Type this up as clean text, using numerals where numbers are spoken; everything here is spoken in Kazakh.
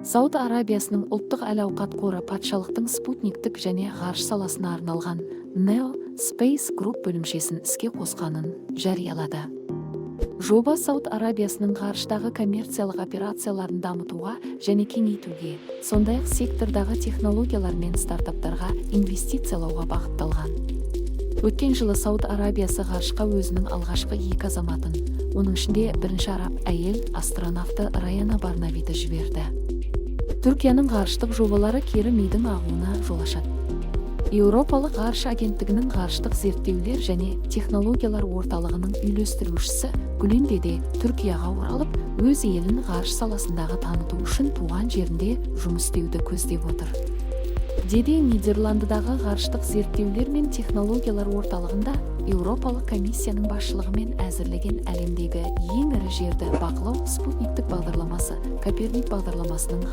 Сауд Арабиясының ұлттық әл-ауқат қоры патшалықтың спутниктік және ғарыш саласына арналған Neo Space Group бөлімшесін іске қосқанын жариялады. Жоба Сауд Арабиясының ғарыштағы коммерциялық операцияларын дамытуға және кеңейтуге, сондай-ақ сектордағы технологиялар мен стартаптарға инвестициялауға бағытталған. Өткен жылы Сауд Арабиясы ғарышқа өзінің алғашқы 2 азаматын, оның ішінде бірінші араб әйел астронавты Раяна Барнавиді жіберді. Түркияның ғарыштық жобалары кері мидың ағуына жол ашады. Еуропалық ғарыш агенттігінің ғарыштық зерттеулер және технологиялар орталығының үйлестірушісі Гүлендеде Түркияға оралып, өз елін ғарыш саласындағы таныту үшін туған жерінде жұмыс істеуді көздеп отыр. Деде Нидерландыдағы ғарыштық зерттеулер мен технологиялар орталығында Еуропалық комиссияның басшылығымен әзірлеген әлемдегі ең ірі жерді бақылау спутниктік бағдарламасы Коперник бағдарламасының